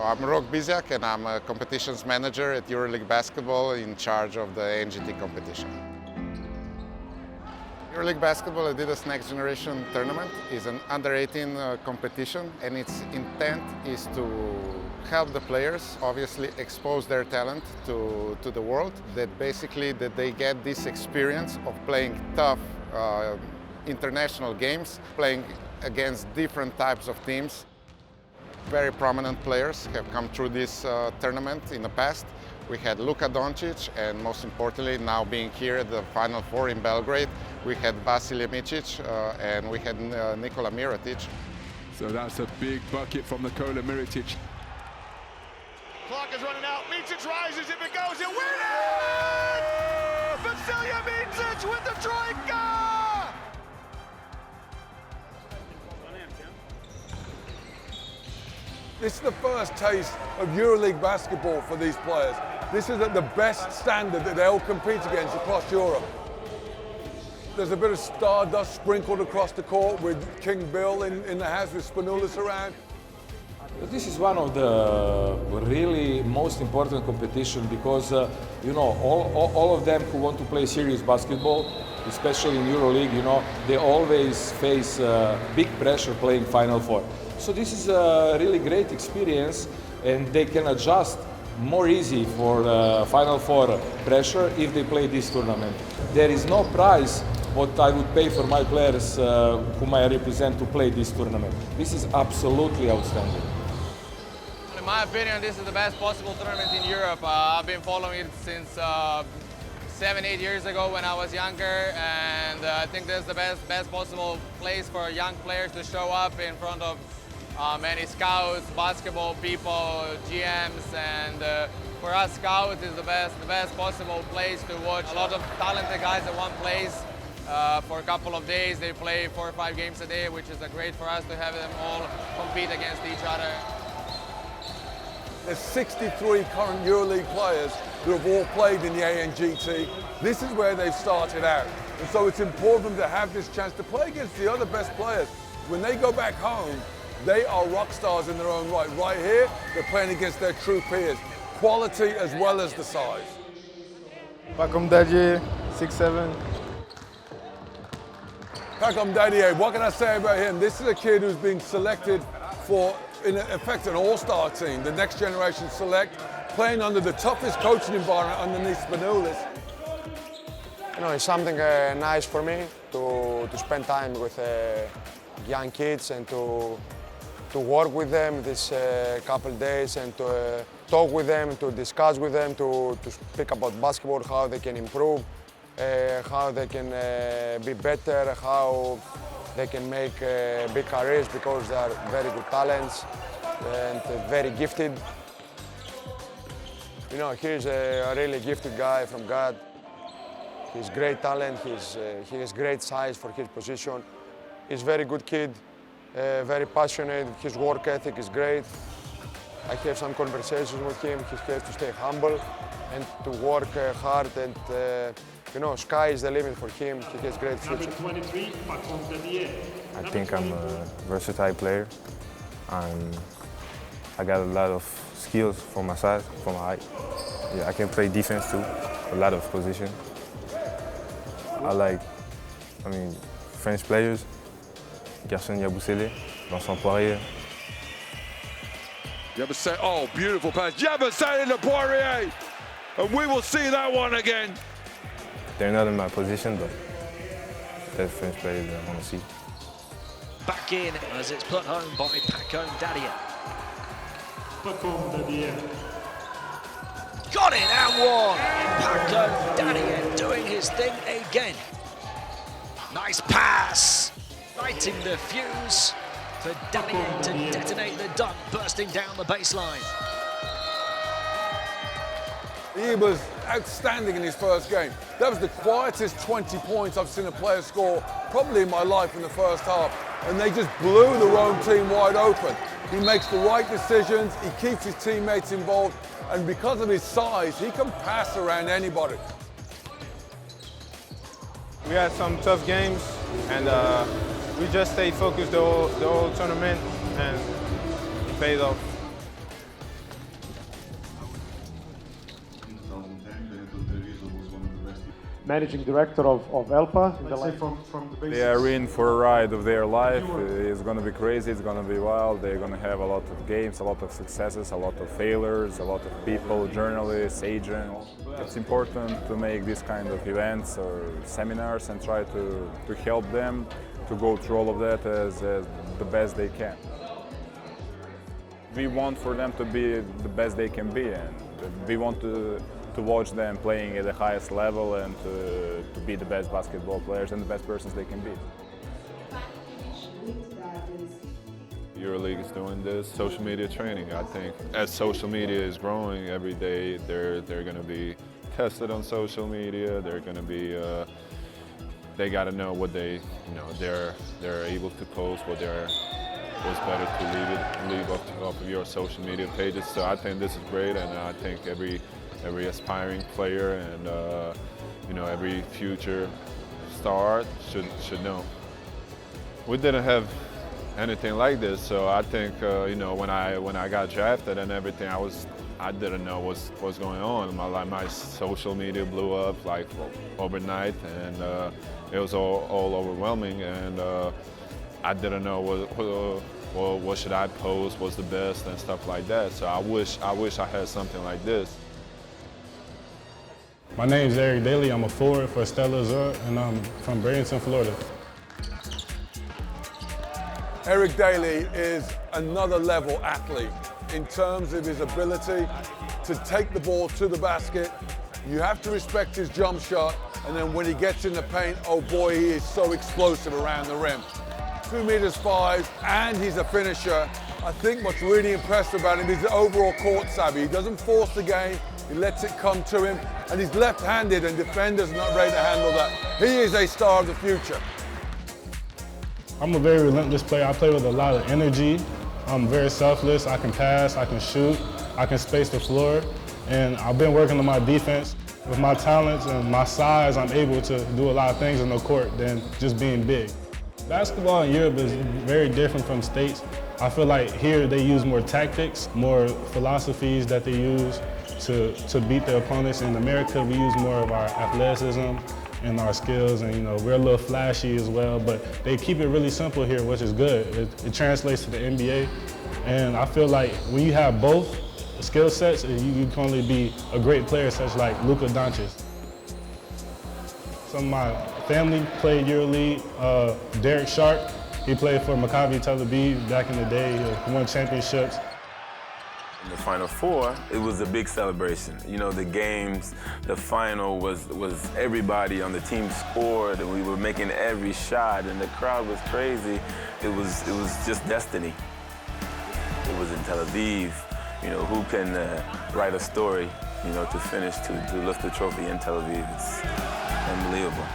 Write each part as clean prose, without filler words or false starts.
I'm Micic and I'm a competitions manager at EuroLeague Basketball in charge of the ANGT competition. EuroLeague Basketball Adidas Next Generation Tournament is an under-18 competition, and its intent is to help the players obviously expose their talent to the world, that they get this experience of playing tough international games, playing against different types of teams. Very prominent players have come through this tournament in the past. We had Luka Doncic, and most importantly, now being here at the Final Four in Belgrade, we had Vasilije Micic and we had Nikola Mirotic. So that's a big bucket from Nikola Mirotic. Clock is running out. Micic rises. If it goes, it wins it! Vasilije Micic with the troika! This is the first taste of EuroLeague basketball for these players. This is at the best standard that they'll compete against across Europe. There's a bit of stardust sprinkled across the court with King Bill in the house with Spanoulis around. This is one of the really most important competition because you know, all of them who want to play serious basketball, especially in EuroLeague, they always face big pressure playing Final Four. So this is a really great experience, and they can adjust more easy for Final Four pressure if they play this tournament. There is no price what I would pay for my players whom I represent to play this tournament. This is absolutely outstanding. In my opinion, this is the best possible tournament in Europe. I've been following it since 7-8 years ago when I was younger, and I think this is the best possible place for young players to show up in front of many scouts, basketball people, GMs, and for us scouts is the best possible place to watch a lot of talented guys at one place for a couple of days. They play 4 or 5 games a day, which is great for us to have them all compete against each other. There's 63 current EuroLeague players who have all played in the ANGT. This is where they've started out. And so it's important to have this chance to play against the other best players. When they go back home, they are rock stars in their own right. Right here, they're playing against their true peers. Quality as well as the size. Pakom Dadje, 6'7". Pakom Dadje, what can I say about him? This is a kid who's been selected for, in effect, an all-star team, the next generation select, playing under the toughest coaching environment underneath Spanoulis. It's something nice for me to spend time with young kids and to work with them this couple days and to talk with them, to discuss with them, to speak about basketball, how they can improve, how they can be better, how they can make big careers because they are very good talents and very gifted. He's a really gifted guy from God. He's great talent, he has great size for his position. He's a very good kid, very passionate, his work ethic is great. I have some conversations with him, he has to stay humble and to work hard and sky is the limit for him, he has great future. I think I'm a versatile player, and I got a lot of skills for my size, for my height. Yeah, I can play defense too, a lot of position. French players, Gerson Yabusele, Vincent Poirier. Yabusele, oh, beautiful pass. Yabusele to Poirier, and we will see that one again. They're not in my position, but they're French players that I want to see. Back in as it's put home by Pakom Dadje. Got it and one. Pakom Dadje doing his thing again. Nice pass. Lighting the fuse for Dadje to detonate the dunk, bursting down the baseline. He was outstanding in his first game. That was the quietest 20 points I've seen a player score probably in my life in the first half. And they just blew the Rome team wide open. He makes the right decisions, he keeps his teammates involved, and because of his size, he can pass around anybody. We had some tough games, and we just stayed focused the whole tournament, and it paid off. managing director of ELPA. They are in for a ride of their life. It's going to be crazy, it's going to be wild. They're going to have a lot of games, a lot of successes, a lot of failures, a lot of people, journalists, agents. It's important to make these kind of events or seminars and try to help them to go through all of that as the best they can. We want for them to be the best they can be, and we want to watch them playing at the highest level and to be the best basketball players and the best persons they can be. EuroLeague is doing this social media training. I think as social media is growing every day, they're going to be tested on social media. They're going to be they got to know what they're able to post, what's better to leave off of your social media pages. So I think this is great, and I think every aspiring player and every future star should know. We didn't have anything like this, so I think when I got drafted and everything, I didn't know what's going on. My social media blew up like overnight, and it was all overwhelming, and I didn't know what should I post, what's the best, and stuff like that. So I wish I had something like this. My name is Eric Daly. I'm a forward for Stella Azure, and I'm from Bradenton, Florida. Eric Daly is another level athlete in terms of his ability to take the ball to the basket. You have to respect his jump shot, and then when he gets in the paint, oh boy, he is so explosive around the rim. 2'5", and he's a finisher. I think what's really impressive about him is the overall court savvy. He doesn't force the game, he lets it come to him, and he's left-handed, and defenders are not ready to handle that. He is a star of the future. I'm a very relentless player. I play with a lot of energy. I'm very selfless. I can pass, I can shoot, I can space the floor, and I've been working on my defense. With my talents and my size, I'm able to do a lot of things on the court than just being big. Basketball in Europe is very different from States. I feel like here they use more tactics, more philosophies that they use to beat their opponents. In America, we use more of our athleticism and our skills, and we're a little flashy as well, but they keep it really simple here, which is good. It translates to the NBA, and I feel like when you have both skill sets, you can only be a great player such like Luka Doncic. Some of my family played EuroLeague. Derek Sharp, he played for Maccabi Tel Aviv back in the day. He won championships. In the Final Four, it was a big celebration. The games, the final was everybody on the team scored, and we were making every shot, and the crowd was crazy. It was just destiny. It was in Tel Aviv. Who can write a story, to finish, to lift the trophy in Tel Aviv? It's unbelievable.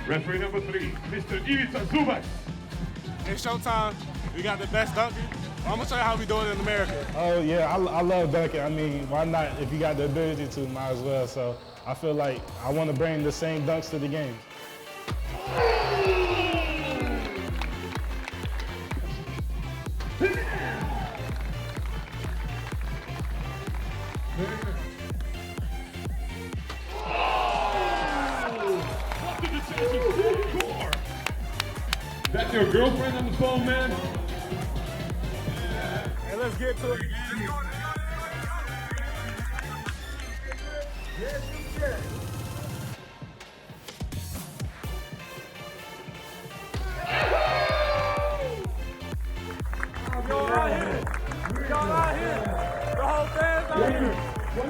Referee number 3, Mr. Ivica Zubac. It's showtime. We got the best dunker. I'm gonna show you how we do it in America. Oh yeah, I love dunking. I mean, why not? If you got the ability to, might as well. So I feel like I want to bring the same dunks to the game. That's your girlfriend on the phone, man? Hey, let's get to it.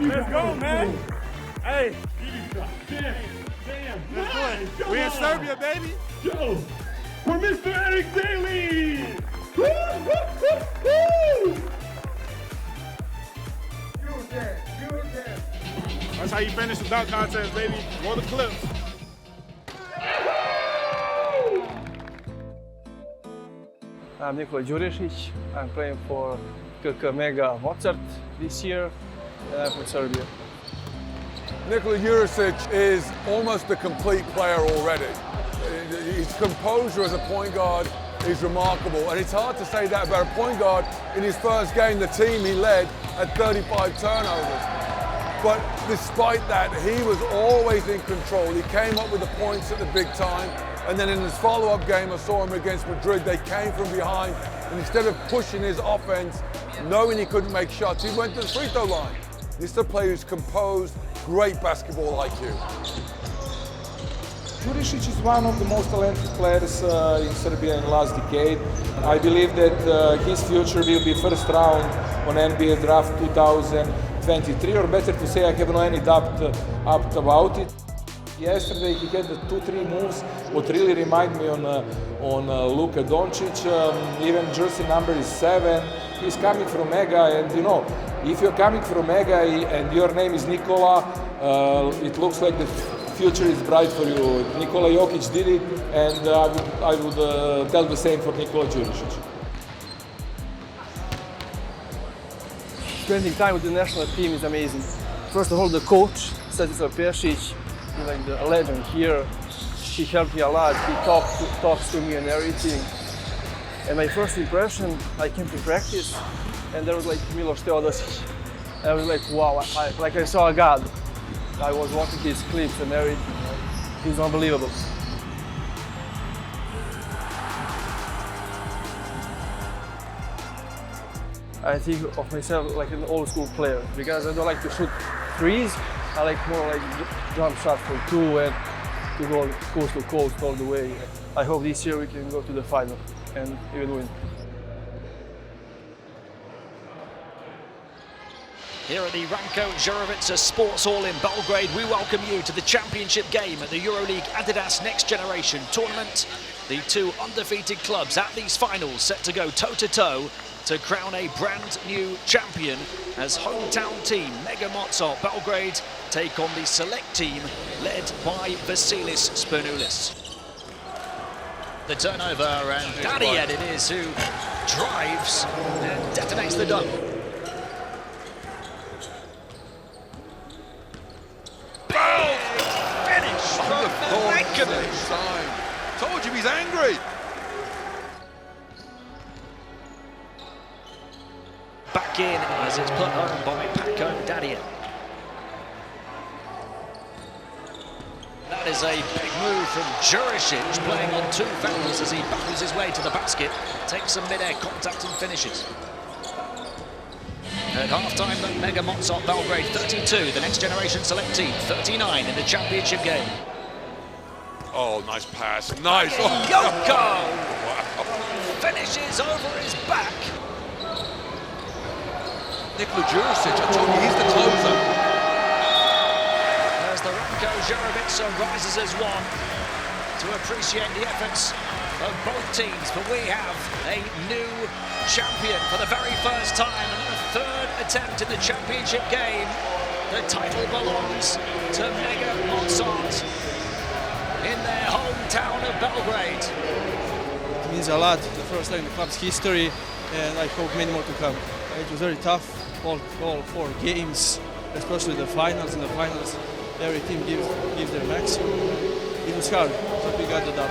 Let's go, man. Hey. Damn. We in Serbia, baby. Yo, for Mr. Eric Daly. That's how you finish the dunk contest, baby. Roll the clips. I'm Nikola Đurišić. I'm playing for EuroLeague Mega Mozzart this year, and I'm from Serbia. Nikola Đurišić is almost a complete player already. His composure as a point guard is remarkable, and it's hard to say that about a point guard. In his first game, the team he led had 35 turnovers. But despite that, he was always in control. He came up with the points at the big time. And then in his follow-up game, I saw him against Madrid. They came from behind. And instead of pushing his offense, knowing he couldn't make shots, he went to the free throw line. This is a player who's composed, great basketball IQ. Jurisic is one of the most talented players in Serbia in the last decade. I believe that his future will be first round on NBA draft 2023, or better to say, I have no any doubt about it. Yesterday he had the 2-3 moves what really remind me on Luka Doncic. Even jersey number is 7. He's coming from Mega, and you know, if you're coming from Mega and your name is Nikola, it looks like the future is bright for you. Nikola Jokic did it, and I would tell the same for Nikola Jurisic. Spending time with the national team is amazing. First of all, the coach, Stanislav Peršić, like the legend here, he helped me a lot. He talks to me and everything. And my first impression, I came to practice, and there was like Miloš Teodosić. I was like, wow, I saw a god. I was watching his clips and everything. He's unbelievable. I think of myself like an old school player because I don't like to shoot threes. I like more like jump shots for 2 and to go coast to coast all the way. I hope this year we can go to the final and even win. Here at the Ranko Jurovica Sports Hall in Belgrade, we welcome you to the championship game at the EuroLeague Adidas Next Generation Tournament. The 2 undefeated clubs at these finals set to go toe-to-toe to crown a brand new champion as hometown team Mega Mozzart Belgrade take on the select team led by Vasilije Spernulis. The turnover, and Dadian it is who drives and detonates the dunk. Told you he's angry. Back in as it's put home by Paco Dadian. That is a big move from Jurisic, playing on 2 fouls as he battles his way to the basket, takes some mid-air contact and finishes. At half-time, the Mega Mozzart Belgrade 32, the Next Generation Select Team 39 in the championship game. Oh, nice pass. Nice. Oh. Yoko Wow. finishes over his back. Nikola Jurisic, I told you, he's the closer. As the Ranko Jurovica rises as one to appreciate the efforts of both teams. But we have a new champion for the very first time and a 3rd attempt in the championship game. The title belongs to Mega Mozzart in their hometown of Belgrade. It means a lot, the first time in the club's history, and I hope many more to come. It was very tough, all 4 games, especially the finals. In the finals, every team gives their maximum. It was hard, but we got the dub.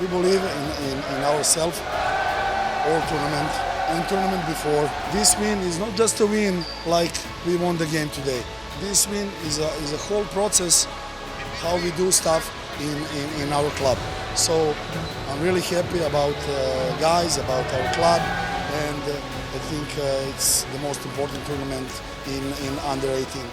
We believe in ourselves, all tournament, and tournament before. This win is not just a win like we won the game today. This win is a whole process, how we do stuff in our club. So I'm really happy about guys, about our club, and I think it's the most important tournament in under 18.